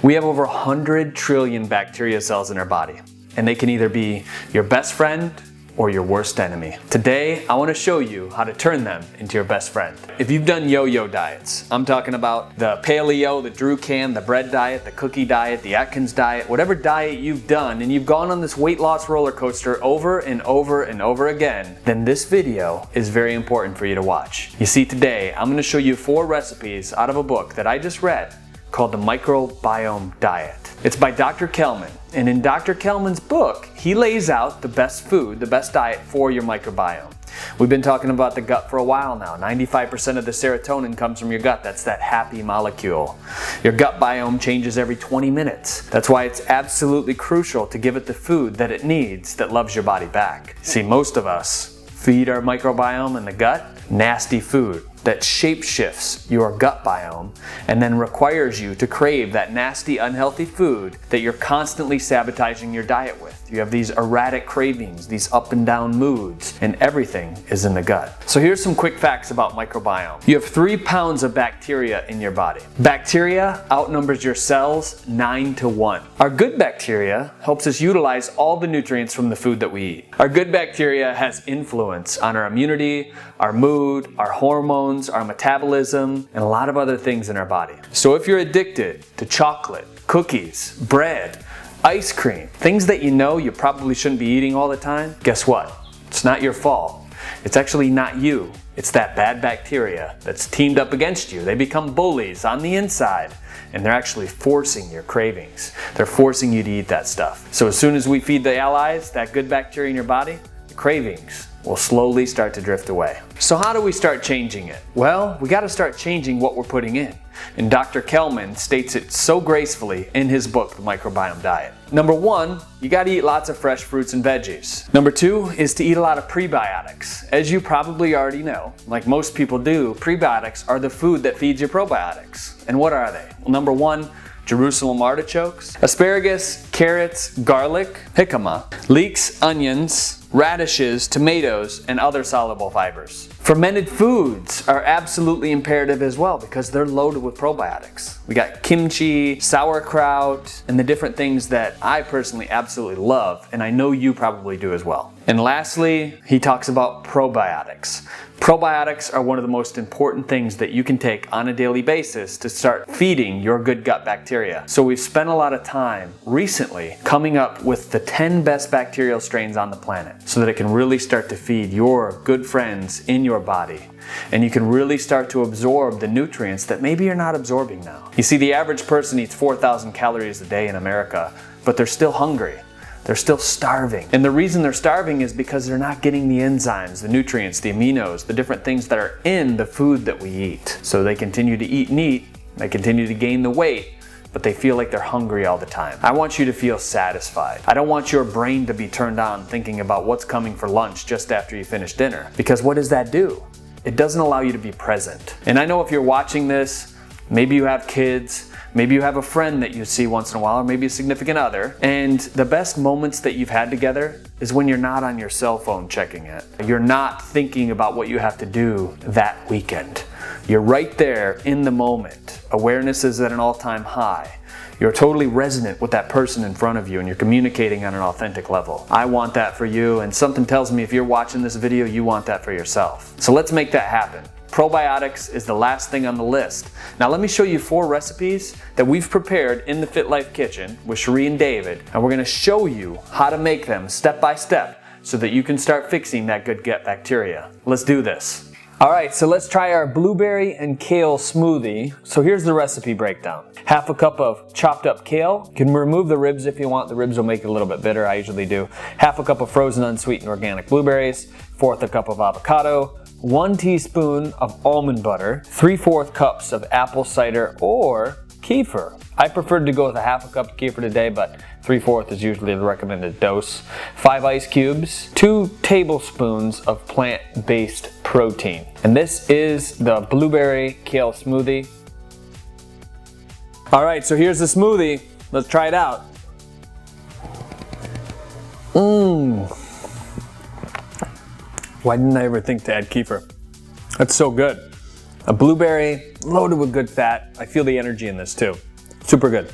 We have over 100 trillion bacteria cells in our body, and they can either be your best friend or your worst enemy. Today, I want to show you how to turn them into your best friend. If you've done yo-yo diets, I'm talking about the paleo, the Drew Can, the bread diet, the cookie diet, the Atkins diet, whatever diet you've done, and you've gone on this weight loss roller coaster over and over and over again, then this video is very important for you to watch. You see, today, I'm going to show you 4 recipes out of a book that I just read called the Microbiome Diet. It's by Dr. Kelman, and in Dr. Kelman's book, he lays out the best food, the best diet for your microbiome. We've been talking about the gut for a while now. 95% of the serotonin comes from your gut. That's that happy molecule. Your gut biome changes every 20 minutes. That's why it's absolutely crucial to give it the food that it needs that loves your body back. See, most of us feed our microbiome in the gut nasty food that shapeshifts your gut biome and then requires you to crave that nasty, unhealthy food that you're constantly sabotaging your diet with. You have these erratic cravings, these up and down moods, and everything is in the gut. So here's some quick facts about microbiome. You have 3 pounds of bacteria in your body. Bacteria outnumbers your cells 9 to 1. Our good bacteria helps us utilize all the nutrients from the food that we eat. Our good bacteria has influence on our immunity, our mood, our hormones, our metabolism, and a lot of other things in our body. So if you're addicted to chocolate, cookies, bread, ice cream, things that you know you probably shouldn't be eating all the time, guess what? It's not your fault. It's actually not you. It's that bad bacteria that's teamed up against you. They become bullies on the inside, and they're actually forcing your cravings. They're forcing you to eat that stuff. So as soon as we feed the allies, that good bacteria in your body, the cravings will slowly start to drift away. So how do we start changing it? Well, we got to start changing what we're putting in. And Dr. Kelman states it so gracefully in his book, The Microbiome Diet. Number 1, you got to eat lots of fresh fruits and veggies. Number 2 is to eat a lot of prebiotics. As you probably already know, like most people do, prebiotics are the food that feeds your probiotics. And what are they? Well, number 1, Jerusalem artichokes, asparagus, carrots, garlic, jicama, leeks, onions, radishes, tomatoes, and other soluble fibers. Fermented foods are absolutely imperative as well because they're loaded with probiotics. We got kimchi, sauerkraut, and the different things that I personally absolutely love, and I know you probably do as well. And lastly, he talks about probiotics. Probiotics are one of the most important things that you can take on a daily basis to start feeding your good gut bacteria. So we've spent a lot of time recently coming up with the 10 best bacterial strains on the planet so that it can really start to feed your good friends in your body. And you can really start to absorb the nutrients that maybe you're not absorbing now. You see, the average person eats 4,000 calories a day in America, but they're still hungry. They're still starving. And the reason they're starving is because they're not getting the enzymes, the nutrients, the aminos, the different things that are in the food that we eat. So they continue to eat and eat, they continue to gain the weight, but they feel like they're hungry all the time. I want you to feel satisfied. I don't want your brain to be turned on thinking about what's coming for lunch just after you finish dinner. Because what does that do? It doesn't allow you to be present. And I know if you're watching this, maybe you have kids, maybe you have a friend that you see once in a while, or maybe a significant other, and the best moments that you've had together is when you're not on your cell phone checking it. You're not thinking about what you have to do that weekend. You're right there in the moment. Awareness is at an all-time high. You're totally resonant with that person in front of you and you're communicating on an authentic level. I want that for you, and something tells me if you're watching this video, you want that for yourself. So let's make that happen. Probiotics is the last thing on the list. Now let me show you 4 recipes that we've prepared in the Fit Life Kitchen with Cherie and David, and we're gonna show you how to make them step by step so that you can start fixing that good gut bacteria. Let's do this. All right, so let's try our blueberry and kale smoothie. So here's the recipe breakdown. 1/2 cup of chopped up kale. You can remove the ribs if you want. The ribs will make it a little bit bitter, I usually do. 1/2 cup of frozen unsweetened organic blueberries. 1/4 cup of avocado. 1 teaspoon of almond butter. 3/4 cups of apple cider or kefir. I preferred to go with 1/2 cup of kefir today, but 3/4 is usually the recommended dose. 5 ice cubes, 2 tablespoons of plant-based protein. And this is the blueberry kale smoothie. All right, so here's the smoothie. Let's try it out. Why didn't I ever think to add kefir? That's so good. A blueberry loaded with good fat. I feel the energy in this too. Super good.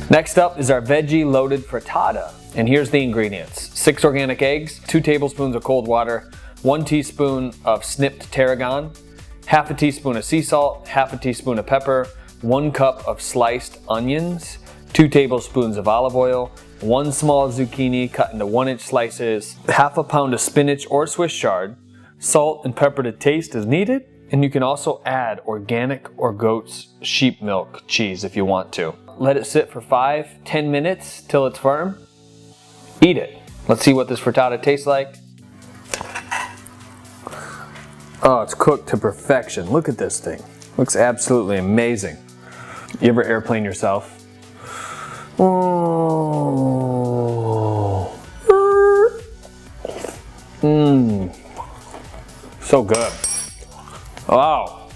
Next up is our veggie loaded frittata. And here's the ingredients. 6 organic eggs, 2 tablespoons of cold water, 1 teaspoon of snipped tarragon, half a teaspoon of sea salt, half a teaspoon of pepper, 1 cup of sliced onions, 2 tablespoons of olive oil, 1 small zucchini cut into 1-inch slices, half a pound of spinach or Swiss chard, salt and pepper to taste as needed, and you can also add organic or goat's sheep milk cheese if you want to. Let it sit for 5-10 minutes till it's firm. Eat it. Let's see what this frittata tastes like. Oh, it's cooked to perfection. Look at this thing. Looks absolutely amazing. You ever airplane yourself? Oh. Mmm. So good. Wow.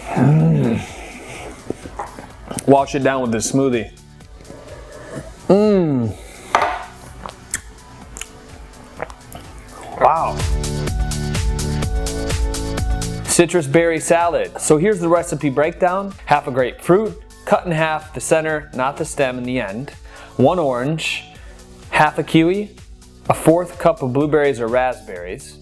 Mm. Wash it down with this smoothie. Mmm. Wow. Citrus berry salad. So here's the recipe breakdown. Half a grapefruit, cut in half the center, not the stem in the end. 1 orange, half a kiwi, a 1/4 cup of blueberries or raspberries,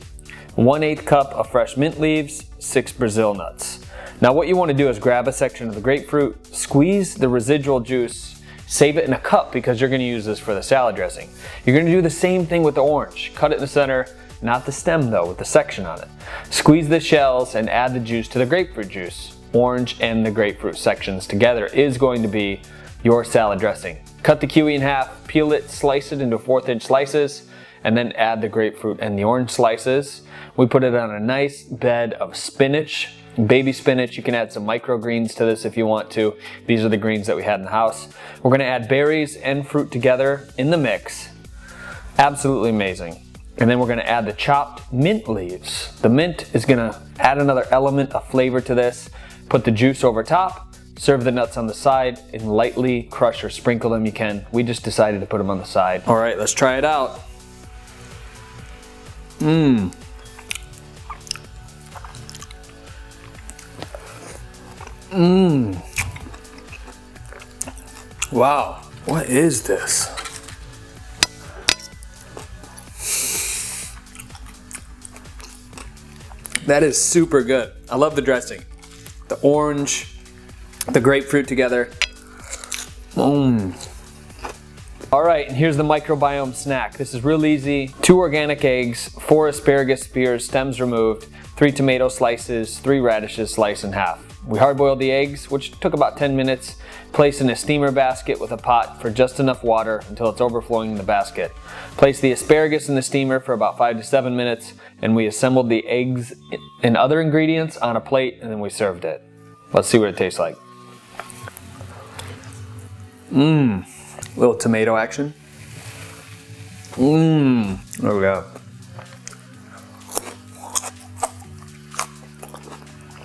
1/8 cup of fresh mint leaves, 6 Brazil nuts. Now what you want to do is grab a section of the grapefruit, squeeze the residual juice, save it in a cup because you're going to use this for the salad dressing. You're going to do the same thing with the orange. Cut it in the center, not the stem though, with the section on it. Squeeze the shells and add the juice to the grapefruit juice. Orange and the grapefruit sections together is going to be your salad dressing. Cut the kiwi in half, peel it, slice it into 1/4-inch slices, and then add the grapefruit and the orange slices. We put it on a nice bed of spinach, baby spinach. You can add some microgreens to this if you want to. These are the greens that we had in the house. We're gonna add berries and fruit together in the mix. Absolutely amazing. And then we're gonna add the chopped mint leaves. The mint is gonna add another element of flavor to this. Put the juice over top, serve the nuts on the side, and lightly crush or sprinkle them. You can. We just decided to put them on the side. All right, let's try it out. Mmm. Mmm. Wow, what is this? That is super good. I love the dressing. The orange, the grapefruit together. Mmm. All right, and here's the microbiome snack. This is real easy. 2 organic eggs, 4 asparagus spears, stems removed, 3 tomato slices, 3 radishes sliced in half. We hard-boiled the eggs, which took about 10 minutes. Place in a steamer basket with a pot for just enough water until it's overflowing in the basket. Place the asparagus in the steamer for about 5 to 7 minutes, and we assembled the eggs and other ingredients on a plate, and then we served it. Let's see what it tastes like. Mmm. Little tomato action. Mmm. There we go.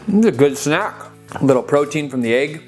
This is a good snack. A little protein from the egg.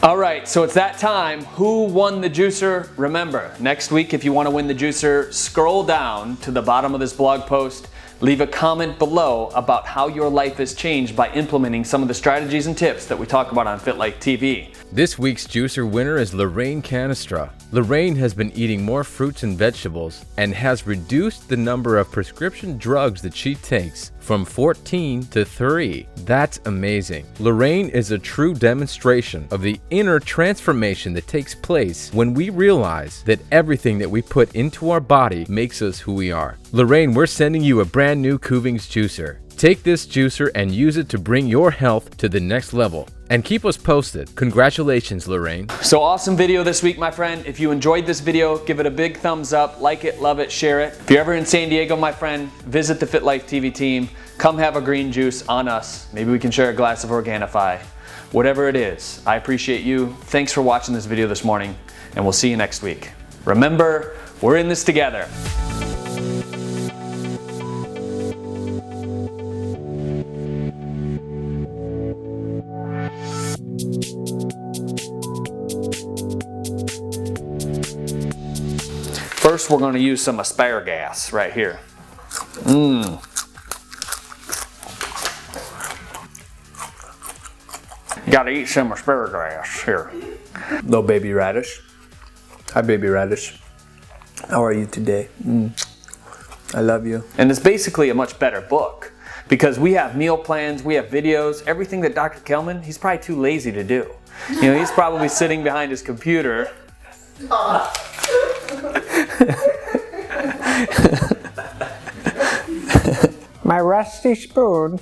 All right, so it's that time. Who won the juicer? Remember, next week, if you want to win the juicer, scroll down to the bottom of this blog post. Leave a comment below about how your life has changed by implementing some of the strategies and tips that we talk about on Fit Like TV. This week's juicer winner is Lorraine Canestra. Lorraine has been eating more fruits and vegetables and has reduced the number of prescription drugs that she takes from 14 to 3. That's amazing. Lorraine is a true demonstration of the inner transformation that takes place when we realize that everything that we put into our body makes us who we are. Lorraine, we're sending you a brand new Kuvings juicer. Take this juicer and use it to bring your health to the next level. And keep us posted. Congratulations, Lorraine. So awesome video this week, my friend. If you enjoyed this video, give it a big thumbs up, like it, love it, share it. If you're ever in San Diego, my friend, visit the Fit Life TV team. Come have a green juice on us. Maybe we can share a glass of Organifi. Whatever it is, I appreciate you. Thanks for watching this video this morning, and we'll see you next week. Remember, we're in this together. First, we're going to use some asparagus right here. Mmm. Gotta eat some asparagus here. Little baby radish. Hi, baby radish. How are you today? I love you. And it's basically a much better book because we have meal plans, we have videos, everything that Dr. Kelman, he's probably too lazy to do. You know, he's probably sitting behind his computer. My rusty spoon.